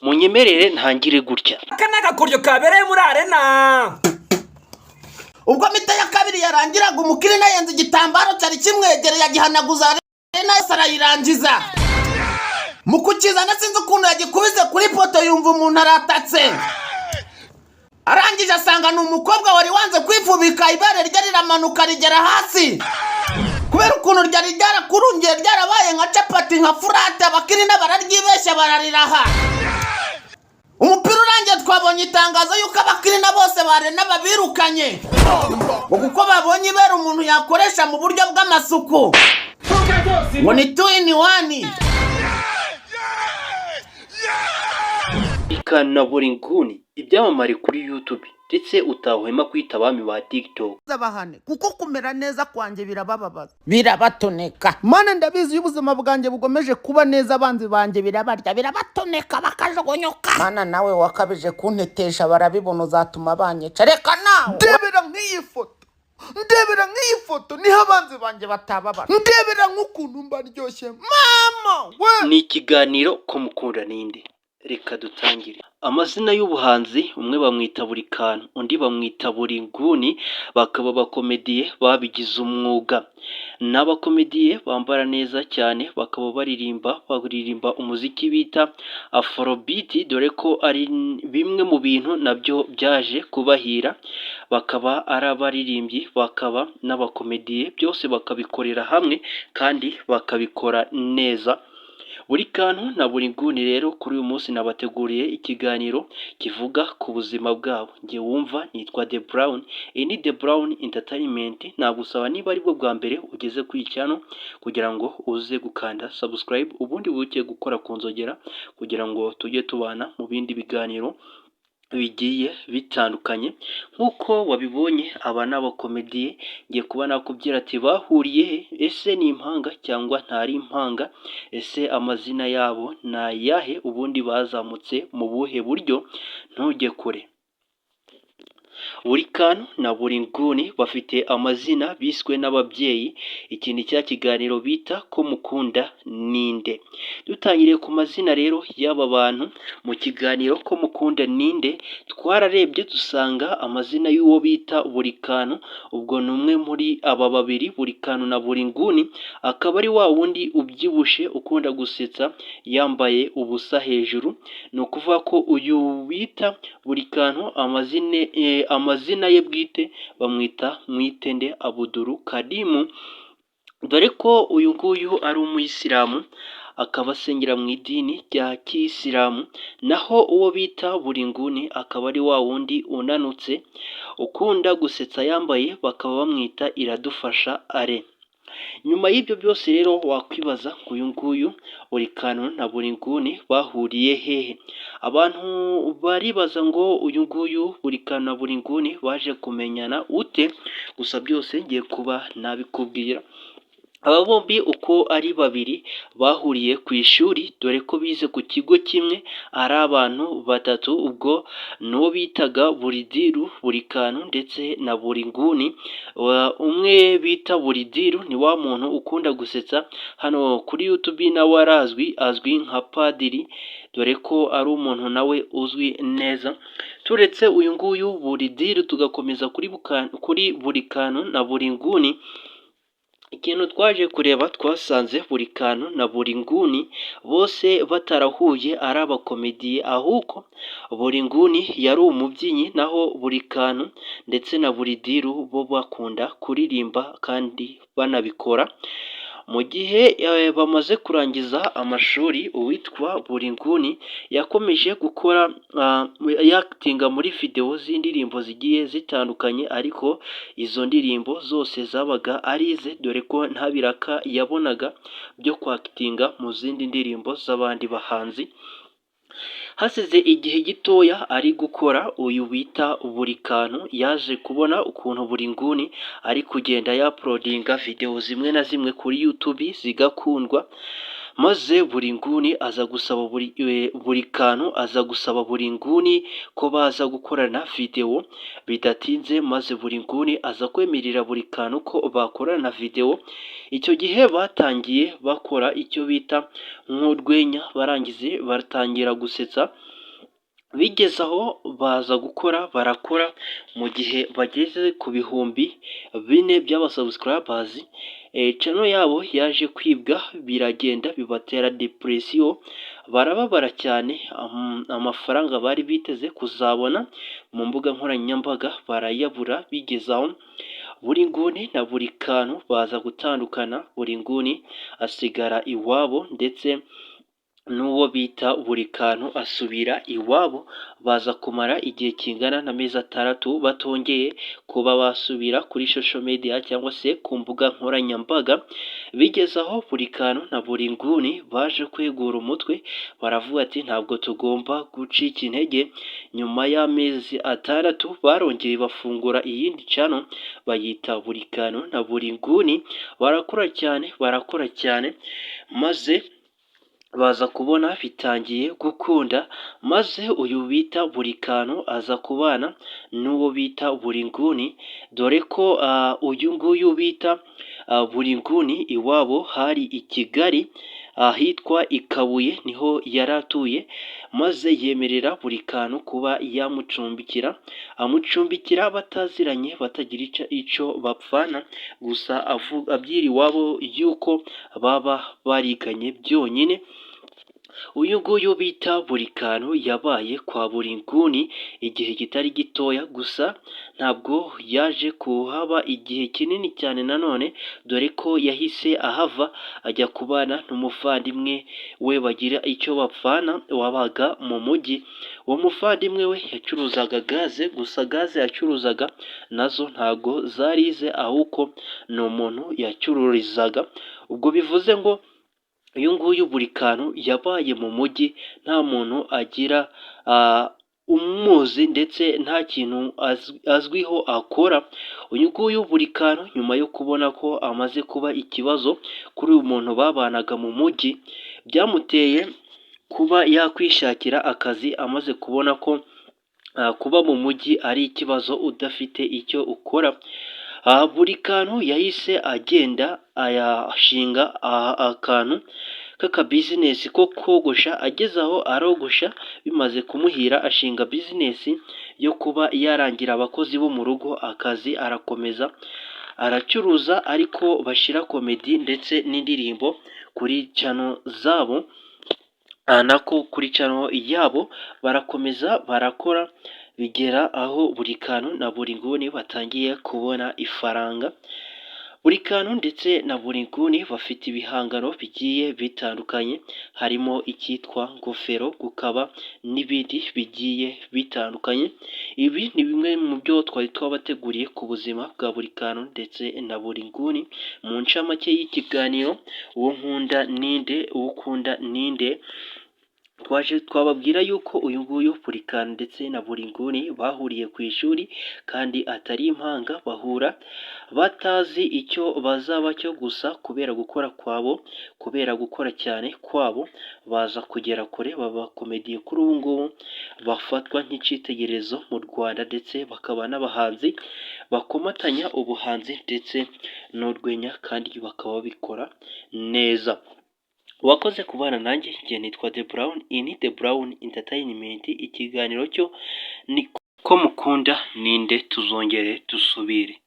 munyemerere ntangire gutya. Aka ni agakoryo kabereye muri arena. Ubwo mita ya kabiri yarangiraga umukirina yenze igitambaro cyari kimwegereye agihanaguza arena arayirangiza. Mu kukizana sinzi ukuntu yagikubise kuri poto yumva umuntu aratatse. Arangije asanga ni umukobwa wari wanze kwifubika ibare rye riramanuka rigera hasi. Kubera ukuntu ryari ryarakurungiye ryarabaye nka capati nka furate abakirina bararyibeshya barariraha. Umupira urangiye twabonye itangazo yuko abakirina bose barena babirukanye. Kuko babonye ibera umuntu yakoresha mu buryo bw'amasuku. Ngo ni 2 in 1. Ikana buri nguni ibyamamare kuri YouTube ndetse utahwema kwita abami ba TikTok. Zabahane kuko kumera neza kwanje birabababaza. Birabatoneka. Mana ndabizi y'ubuzima bwanjye bugomeje kuba neza abanzi banje birabarya birabatoneka bakajogonyoka. Mana nawe wakabije kuntetesha barabibona uzatuma banyeca. Reka nawe. Ndebera nk'iyi foto niho abanzi banje batababara. Ndebera nk'ukuntu mbaryoshye. Mama we. Ni ikiganiro ko mukunda ninde. Reka dutangire. Amazina y'ubuhanzi umwe bamwita buri kantu undi bamwita buri nguni, bakaba abakomediye babigize umwuga. N'abakomediye bambara neza cyane, bakaba baririmba umuziki bita Afrobeat, dore ko ari bimwe mu bintu nabyo byaje kubahira. Bakaba ari abaririmbyi, bakaba n'abakomediye, byose bakabikorera hamwe kandi bakabikora neza. Buri kantu na buri nguni rero kuri uyu munsi nabateguriye ikiganiro kivuga ku buzima bwabo. Nge wumva nitwa The Brown. Iyi ni The Brown Entertainment. Nagusaba niba ari bwo bwa mbere ugeze ku channel kugira ngo uze gukanda subscribe, ubundi buke gukora ku nzogera kugira ngo tujye tubana mu bindi biganiro bigiye bitandukanye. Nkuko wabibonye aba n'abakomediye, ngiye kuba nakubwira ati bahuriye he, ese ni impanga cyangwa ntari impanga, ese amazina yabo nayahe, ubundi bazamutse mu buhe buryo. Ntujye kure. Buri kantu na buri nguni bafite amazina biswe n'ababyeyi. Iki ni cya kiganiro bita ko mukunda ninde. Dutangiriye ku mazina rero y'aba bantu mu kiganiro ko mukunda ninde, twararebye dusanga amazina y'uwo bita buri kantu, ubwo ni umwe muri aba babiri, buri kantu na buri nguni, akaba ari wa wundi ubyibushe ukunda gusetsa yambaye ubusa hejuru. Ni ukuvuga ko uyu bita buri kantu amazina ye bwite bamwita Mwitende Abuduru Kadimu, dore ko uyu nguyu ari umuyisilamu, akaba asengera mu idini rya Kiyisilamu. Naho uwo bita buri nguni akaba ari wa wundi unanutse ukunda gusetsa yambaye, bakaba bamwita Iradufasha Ale. Nyuma y'ibyo byose rero wakwibaza ngo uyu nguyu buri kantu na buri nguni bahuriye hehe. Abantu baribaza ngo uyu nguyu buri kantu na buri nguni baje kumenyana ute, gusa byose ngiye kuba nabikubwira. Aba bombi uko ari babiri bahuriye ku ishuri, dore ko bize ku kigo kimwe, ari abantu batatu. Ubwo n'uwo bitaga buri diru, buri kantu ndetse na buri nguni. Umwe bita buri diru ni wa muntu ukunda gusetsa hano kuri YouTube, nawe azwi nka padiri, dore ko ari umuntu nawe uzwi neza. Turetse uyu nguyu buri diru tugakomeza kuri buri kantu na buri nguni, ikintu twaje kureba twasanze buri kantu na buri nguni bose batarahuye ari abakomediye, ahubwo buri nguni yari umubyinnyi, naho buri kantu ndetse na buri diru bo bakunda kuririmba kandi banabikora. Mu gihe bamaze kurangiza amashuri, uwitwa buri nguni yakomeje gukora yakitinga muri video z'indirimbo zigiye zitandukanye, ariko izo ndirimbo zose zabaga ari ize, dore ko nta biraka yabonaga byo kwakitinga mu zindi ndirimbo z'abandi bahanzi. Hasize igihe gitoya ari gukora uyu bita buri kantu, yaje kubona ukuntu buri nguni ari kugenda yaploadinga video zimwe na zimwe kuri YouTube zigakundwa, maze buri nguni aza gusaba buri kantu aza gusaba buri nguni ko baza gukorana videwo bidatinze, maze buri nguni aza kwemerera buri kantu ko bakorana videwo. Icyo gihe batangiye bakora icyo bita nk'urwenya, barangize batangira gusetsa, bigeze aho baza barakora mu gihe bageze ku bihumbi 4 by'abasubscribers. Channel yabo yaje kwibwa, biragenda bibatera depression, barababara cyane. Amafaranga bari biteze kuzabona mu mbuga nkoranyambaga barayabura. Bigeze aho buri nguni na buri kantu baza gutandukana, buri nguni asigara iwabo ndetse n'uwo bita buri kantu asubira iwabo. Baza kumara igihe kingana n'amezi 6 batongeye kuba basubira kuri social media cyangwa se ku mbuga nkoranyambaga. Bigeze aho buri kantu na buri nguni baje kwegura umutwe, baravuga ati ntabwo tugomba gucika intege. Nyuma y'amezi 6 barongeye bafungura iyindi channel bayita buri kantu na buri nguni. Barakora cyane maze baza kubona bitangiye gukunda, maze uyu bita buri kantu aza kubana n'uwo bita buri nguni, dore ko uyu nguyu bita buri nguni iwabo hari i Kigali, ahitwa i Kabuye niho yari atuye, maze yemerera buri kantu kuba yamucumbikira, amucumbikira bataziranye, batagira icyo bapfana, gusa abyira iwabo yuko baba bariganye byonyine. Uyu nguyu bita buri kantu yabaye kwa buri nguni igihe kitari gitoya, gusa ntabwo yaje kuhaba igihe kinini cyane nanone, dore ko yahise ahava ajya kubana n'umuvandimwe we bagira icyo bapfana wabaga mu mujyi. Uwo muvandimwe we yacuruzaga gaze, gusa gaze yacuruzaga nazo ntago zarize, ahubwo ni umuntu yacururizaga. Ubwo bivuze ngo uyu nguyu buri kantu yabaye mu mujyi, nta muntu agira umuzi ndetse nta kintu azwiho akora. Uyu nguyu buri kantu nyuma yo kubona ko amaze kuba ikibazo kuri uyu muntu babanaga mu mujyi, byamuteye kuba yakwishakira akazi, amaze kubona ko kuba mu mujyi ari ikibazo udafite icyo ukora. Buri kantu yahise agenda ayashinga akantu k'aka business ko kogosha. Ageze aho arogosha, bimaze kumuhira ashinga business yo kuba yarangira abakozi bo mu rugo akazi, arakomeza aracuruza, ariko bashira komedi ndetse n'indirimbo kuri channel zabo, nako kuri channel yabo barakomeza barakora, bigera aho buri kantu na buri nguni batangiye kubona ifaranga. Buri kantu ndetse na buri nguni bafite ibihangano bigiye bitandukanye, harimo icyitwa Ngofero, gukaba n'ibindi bigiye bitandukanye. Ibi ni bimwe mu byo twari twabateguriye ku buzima bwa buri kantu ndetse na buri nguni. Mu ncamake y'ikiganiro uwo nkunda ninde, uwo ukunda ninde, twababwira yuko uyu nguyu buri kantu ndetse na buri nguni bahuriye ku ishuri, kandi atari impanga, bahura batazi icyo bazaba cyo, gusa kubera gukora kwabo, kubera gukora cyane kwabo, baza kugera kure, baba komediye kuri ubu ngubu, bafatwa nk'icyitegererezo mu Rwanda, ndetse bakaba n'abahanzi bakomatanya ubuhanzi ndetse n'urwenya, kandi bakaba babikora neza. Wakoze kubana nanjye, njye nitwa The Brown, ini The Brown Entertainment. Ikiganiro cyo ni ko mukunda ninde, tuzongere dusubire.